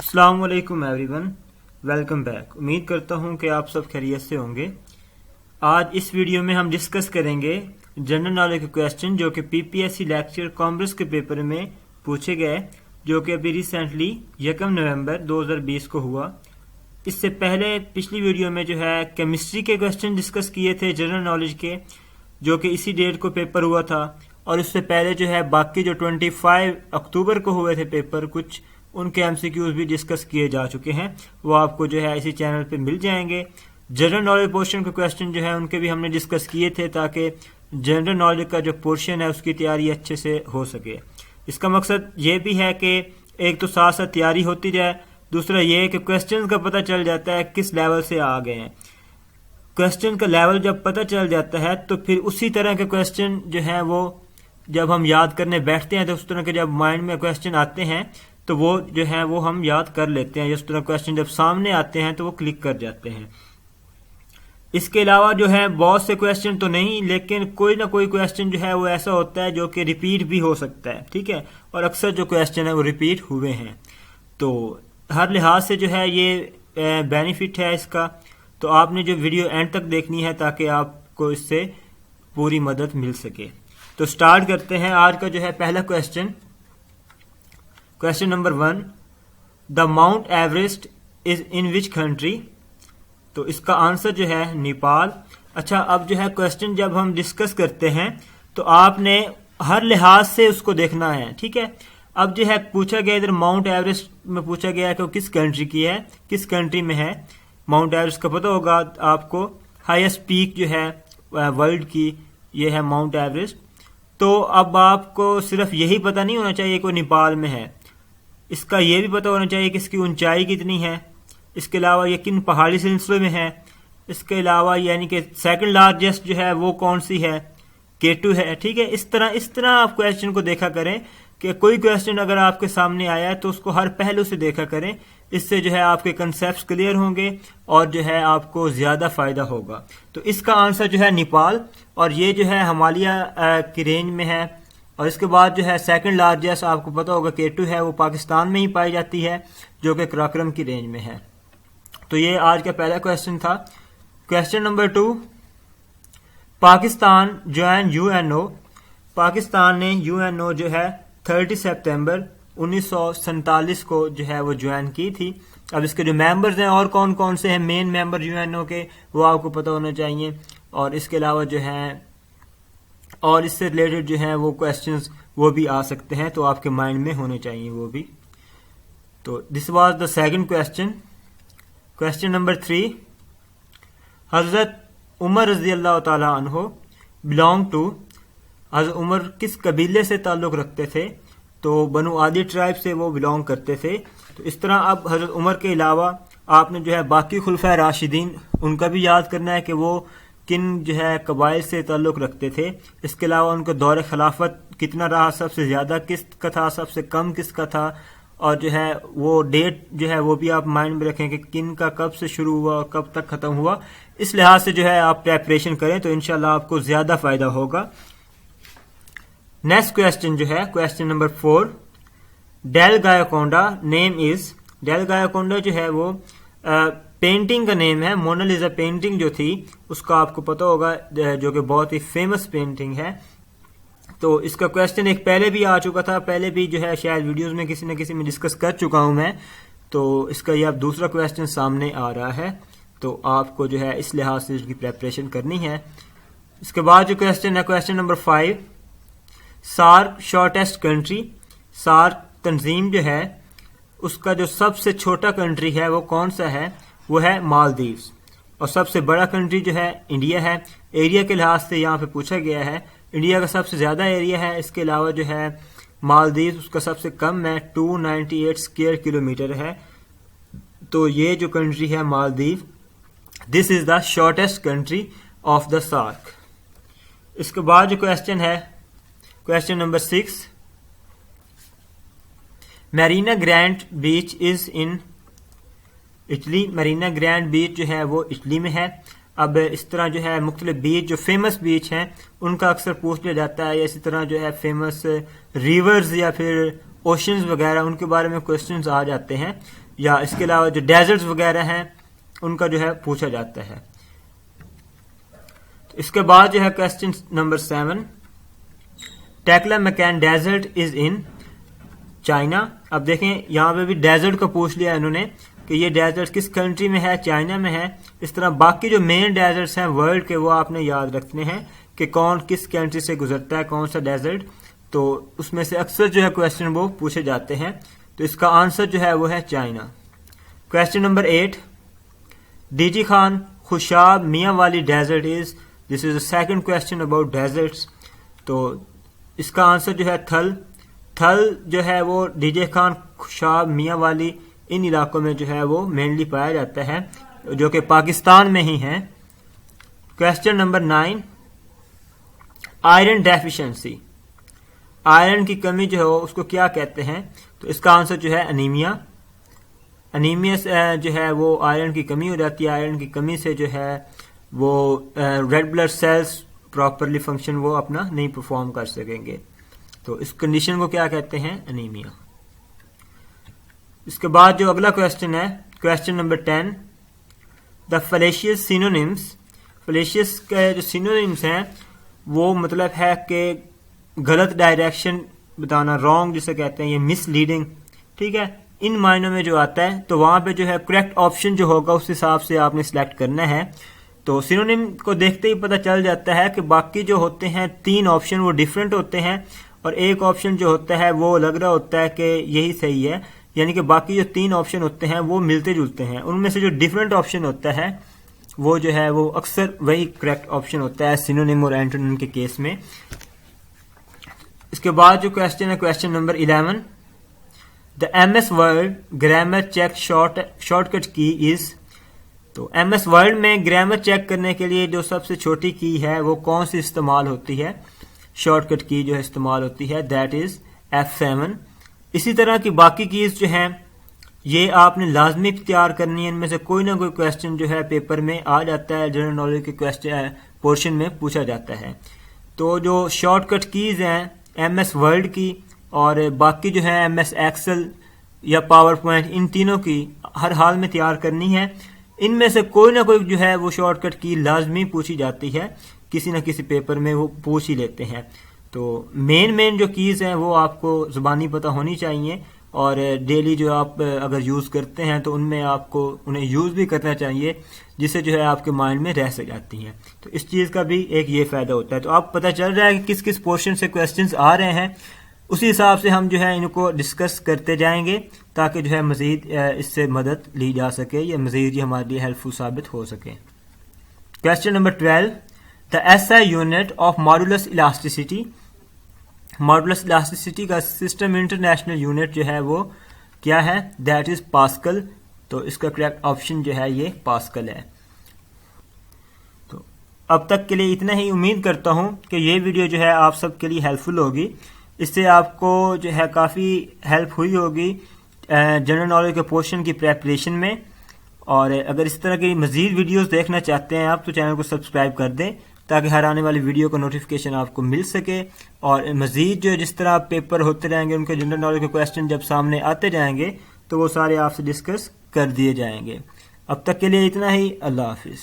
السلام علیکم every one, welcome back. امید کرتا ہوں کہ آپ سب خیریت سے ہوں گے۔ آج اس ویڈیو میں ہم ڈسکس کریں گے جنرل نالج کے کویسچن جو کہ P P S C lecturer commerce کے پیپر میں پوچھے گئے، جو کہ ابھی ریسنٹلی 1 نومبر 2020 کو ہوا۔ اس سے پہلے پچھلی ویڈیو میں جو ہے کیمسٹری کے کویسچن ڈسکس کیے تھے جنرل نالج کے، جو کہ اسی ڈیٹ کو پیپر ہوا تھا، اور اس سے پہلے جو ہے باقی جو 25 اکتوبر کو ہوئے تھے پیپر، کچھ ان کے ایم سی کیوز بھی ڈسکس کیے جا چکے ہیں، وہ آپ کو جو ہے اسی چینل پہ مل جائیں گے۔ جنرل نالج پورشن کے کویسچن جو ہے ان کے بھی ہم نے ڈسکس کیے تھے، تاکہ جنرل نالج کا جو پورشن ہے اس کی تیاری اچھے سے ہو سکے۔ اس کا مقصد یہ بھی ہے کہ ایک تو ساتھ ساتھ تیاری ہوتی جائے، دوسرا یہ ہے کہ کویسچن کا پتہ چل جاتا ہے کس لیول سے آ گئے ہیں۔ کویسچن کا لیول جب پتہ چل جاتا ہے تو پھر اسی طرح کے کویسچن جو ہیں وہ جب ہم یاد کرنے بیٹھتے ہیں تو اس طرح کے جب مائنڈ میں کویسچن آتے ہیں تو وہ جو ہے وہ ہم یاد کر لیتے ہیں، اس طرح کویسچن جب سامنے آتے ہیں تو وہ کلک کر جاتے ہیں۔ اس کے علاوہ جو ہے بہت سے کویسچن تو نہیں، لیکن کوئی نہ کوئی کویسچن جو ہے وہ ایسا ہوتا ہے جو کہ ریپیٹ بھی ہو سکتا ہے، ٹھیک ہے، اور اکثر جو کویسچن ہے وہ ریپیٹ ہوئے ہیں، تو ہر لحاظ سے جو ہے یہ بینیفٹ ہے اس کا۔ تو آپ نے جو ویڈیو اینڈ تک دیکھنی ہے تاکہ آپ کو اس سے پوری مدد مل سکے۔ تو سٹارٹ کرتے ہیں آج کا جو ہے پہلا question number 1، the mount Everest is in which country? تو اس کا آنسر جو ہے نیپال۔ اچھا، اب جو ہے کویسچن جب ہم ڈسکس کرتے ہیں تو آپ نے ہر لحاظ سے اس کو دیکھنا ہے، ٹھیک ہے۔ اب جو ہے پوچھا گیا ادھر ماؤنٹ ایوریسٹ میں پوچھا گیا ہے کہ وہ کس کنٹری کی ہے، کس کنٹری میں ہے۔ ماؤنٹ ایوریسٹ کا پتہ ہوگا آپ کو، ہائیسٹ پیک جو ہے ورلڈ کی، یہ ہے ماؤنٹ ایوریسٹ۔ تو اب آپ کو صرف یہی پتہ نہیں ہونا چاہیے کہ وہ نیپال میں ہے، اس کا یہ بھی پتہ ہونا چاہیے کہ اس کی اونچائی کتنی ہے، اس کے علاوہ یہ کن پہاڑی سلسلے میں ہے، اس کے علاوہ یعنی کہ سیکنڈ لارجسٹ جو ہے وہ کون سی ہے، K2 ہے، ٹھیک ہے۔ اس طرح آپ کویسچن کو دیکھا کریں کہ کوئی کویسچن اگر آپ کے سامنے آیا ہے تو اس کو ہر پہلو سے دیکھا کریں، اس سے جو ہے آپ کے کنسیپٹس کلیئر ہوں گے اور جو ہے آپ کو زیادہ فائدہ ہوگا۔ تو اس کا آنسر جو ہے نیپال، اور یہ جو ہے ہمالیہ کی رینج میں ہے۔ اور اس کے بعد جو ہے سیکنڈ لارجسٹ آپ کو پتہ ہوگا K2 ہے، وہ پاکستان میں ہی پائی جاتی ہے، جو کہ کراکرم کی رینج میں ہے۔ تو یہ آج کا پہلا کویسچن تھا۔ Question number 2، Pakistan join UNO؟ Pakistan نے UNO جو ہے 30 سپتمبر 1947 کو جو ہے وہ جوائن کی تھی۔ اب اس کے جو ممبرز ہیں اور کون کون سے ہیں مین ممبر UNO کے، وہ آپ کو پتہ ہونا چاہیے، اور اس کے علاوہ جو ہے اور اس سے ریلیٹڈ جو ہیں وہ کویسچنز وہ بھی آ سکتے ہیں، تو آپ کے مائنڈ میں ہونے چاہیے وہ بھی۔ تو this was the second question. Question number 3، حضرت عمر رضی اللہ تعالیٰ عنہ بلانگ ٹو؟ حضرت عمر کس قبیلے سے تعلق رکھتے تھے؟ تو بنو عادی ٹرائب سے وہ بلانگ کرتے تھے۔ تو اس طرح اب حضرت عمر کے علاوہ آپ نے جو ہے باقی خلفائے راشدین ان کا بھی یاد کرنا ہے کہ وہ کن جو ہے قبائل سے تعلق رکھتے تھے۔ اس کے علاوہ ان کا دور خلافت کتنا رہا، سب سے زیادہ کس کا تھا، سب سے کم کس کا تھا، اور جو ہے وہ ڈیٹ جو ہے وہ بھی آپ مائنڈ میں رکھیں کہ کن کا کب سے شروع ہوا اور کب تک ختم ہوا۔ اس لحاظ سے جو ہے آپ پریپریشن کریں تو انشاءاللہ آپ کو زیادہ فائدہ ہوگا۔ نیکسٹ کویسچن جو ہے کویسچن نمبر 4، ڈیل گایاکونڈا نیم از؟ ڈیل گایاکونڈا جو ہے وہ پینٹنگ کا نیم ہے، مونالیزا پینٹنگ جو تھی اس کا آپ کو پتہ ہوگا، جو کہ بہت ہی فیمس پینٹنگ ہے۔ تو اس کا کویسچن ایک پہلے بھی آ چکا تھا، پہلے بھی جو ہے شاید ویڈیوز میں کسی نہ کسی میں ڈسکس کر چکا ہوں میں، تو اس کا یہ اب دوسرا کویسچن سامنے آ رہا ہے، تو آپ کو جو ہے اس لحاظ سے اس کی پریپریشن کرنی ہے۔ اس کے بعد جو کویسچن ہے question number 5، SAARC shortest country? SAARC تنظیم جو ہے اس کا جو سب سے چھوٹا کنٹری ہے وہ کون سا ہے؟ وہ ہے مالدیوز، اور سب سے بڑا کنٹری جو ہے انڈیا ہے۔ ایریا کے لحاظ سے یہاں پہ پوچھا گیا ہے، انڈیا کا سب سے زیادہ ایریا ہے، اس کے علاوہ جو ہے مالدیوز اس کا سب سے کم ہے، 298 اسکوائر کلومیٹر ہے۔ تو یہ جو کنٹری ہے Maldives, this is the shortest country of the SAARC. اس کے بعد جو کویسچن ہے question number 6، Marina Grand Beach is in Italy? Marina Grand Beach جو ہے وہ اٹلی میں ہے۔ اب اس طرح جو ہے مختلف بیچ جو فیمس بیچ ہیں ان کا اکثر پوچھ لیا جاتا ہے، اسی طرح جو ہے فیمس ریورز یا پھر اوشنز وغیرہ ان کے بارے میں کویسچنز آ جاتے ہیں۔ یا اس کے علاوہ جو ڈیزرٹس وغیرہ ہیں ان کا جو ہے پوچھا جاتا ہے. اس کے بعد جو ہے question number 7 Taklamakan desert is in China. اب دیکھیں یہاں پہ بھی ڈیزرٹ کو پوچھ لیا انہوں نے کہ یہ ڈیزرٹ کس کنٹری میں ہے, چائنا میں ہے. اس طرح باقی جو مین ڈیزرٹس ہیں ورلڈ کے وہ آپ نے یاد رکھنے ہیں کہ کون کس کنٹری سے گزرتا ہے کون سا ڈیزرٹ. تو اس میں سے اکثر جو ہے کوسچن وہ پوچھے جاتے ہیں. تو اس کا آنسر جو ہے وہ ہے China. Question number 8 D G Khan Khushab Mianwali desert is. This is a second question about deserts. تو اس کا آنسر جو ہے تھل. تھل جو ہے وہ ڈی جے خان خوشاب میاں والی ان علاقوں میں جو ہے وہ مینلی پایا جاتا ہے جو کہ پاکستان میں ہی ہیں. Question number 9 iron deficiency. Iron کی کمی جو ہے اس کو کیا کہتے ہیں؟ تو اس کا آنسر جو ہے انیمیا. انیمیا جو ہے وہ آئرن کی کمی ہو جاتی ہے. آئرن کی کمی سے جو ہے وہ red blood cells properly function وہ اپنا نہیں پرفارم کر سکیں گے. تو اس کنڈیشن کو کیا کہتے ہیں؟ انیمیا. اس کے بعد جو اگلا کوسچن ہے کوسچن نمبر 10 دا فلیشیس سینونیمس. فلیشیس کے جو سینونیمس ہیں وہ مطلب ہے کہ غلط ڈائریکشن بتانا, رانگ جسے کہتے ہیں, یہ مس لیڈنگ. ٹھیک ہے, ان معنوں میں جو آتا ہے تو وہاں پہ جو ہے کریکٹ آپشن جو ہوگا اس حساب سے آپ نے سلیکٹ کرنا ہے. تو سینونیم کو دیکھتے ہی پتہ چل جاتا ہے کہ باقی جو ہوتے ہیں 3 آپشن وہ ڈیفرنٹ ہوتے ہیں اور ایک آپشن جو ہوتا ہے وہ لگ رہا ہوتا ہے کہ یہی صحیح ہے. یعنی کہ باقی جو 3 آپشن ہوتے ہیں وہ ملتے جلتے ہیں. ان میں سے جو ڈیفرنٹ آپشن ہوتا ہے وہ جو ہے وہ اکثر وہی کریکٹ آپشن ہوتا ہے سینونیم اور اینٹونیم کے کیس میں. اس کے بعد جو کوسچن ہے question number 11 the M S Word grammar check shortcut key is. تو ایم ایس ورڈ میں گرامر چیک کرنے کے لیے جو سب سے چھوٹی کی ہے وہ کون سی استعمال ہوتی ہے؟ شارٹ کٹ کی جو ہے استعمال ہوتی ہے دیٹ از F7. اسی طرح کی باقی کیز جو ہیں یہ آپ نے لازمی اختیار کرنی ہے. ان میں سے کوئی نہ کوئی کوسچن جو ہے پیپر میں آ جاتا ہے, جنرل نالج کے کوسچن پورشن میں پوچھا جاتا ہے. تو جو شارٹ کٹ کیز ہیں ایم ایس ورڈ کی اور باقی جو ہے ایم ایس ایکسل یا پاور پوائنٹ, ان تینوں کی ہر حال میں تیار کرنی ہے. ان میں سے کوئی نہ کوئی جو ہے وہ شارٹ کٹ کی لازمی پوچھی جاتی ہے, کسی نہ کسی پیپر میں وہ پوچھ ہی لیتے ہیں. تو مین جو کیز ہیں وہ آپ کو زبانی پتہ ہونی چاہیے اور ڈیلی جو آپ اگر یوز کرتے ہیں تو ان میں آپ کو انہیں یوز بھی کرنا چاہیے جس سے جو ہے آپ کے مائنڈ میں رہ جاتی ہیں. تو اس چیز کا بھی ایک یہ فائدہ ہوتا ہے. تو آپ پتہ چل رہا ہے کہ کس کس پورشن سے کوسچنز آ رہے ہیں, اسی حساب سے ہم جو ہے ان کو ڈسکس کرتے جائیں گے تاکہ جو ہے مزید اس سے مدد لی جا سکے یا مزید یہ ہمارے لیے ہیلپ فل ثابت ہو سکے. Question number 12 the S I unit of modulus elasticity. Modulus elasticity کا سسٹم انٹرنیشنل یونٹ جو ہے وہ کیا ہے؟ That is pascal. تو اس کا کریکٹ آپشن جو ہے یہ پاسکل ہے. تو اب تک کے لیے اتنا ہی. امید کرتا ہوں کہ یہ ویڈیو جو ہے آپ سب کے لیے ہیلپ فل ہوگی. اس سے آپ کو جو ہے کافی ہیلپ ہوئی ہوگی جنرل نالج کے پورشن کی پریپریشن میں. اور اگر اس طرح کی مزید ویڈیوز دیکھنا چاہتے ہیں آپ تو چینل کو سبسکرائب کر دیں تاکہ ہر آنے والی ویڈیو کا نوٹیفیکیشن آپ کو مل سکے. اور مزید جو جس طرح پیپر ہوتے رہیں گے ان کے جنرل نالج کے کوسچن جب سامنے آتے جائیں گے تو وہ سارے آپ سے ڈسکس کر دیے جائیں گے. اب تک کے لیے اتنا ہی. اللہ حافظ.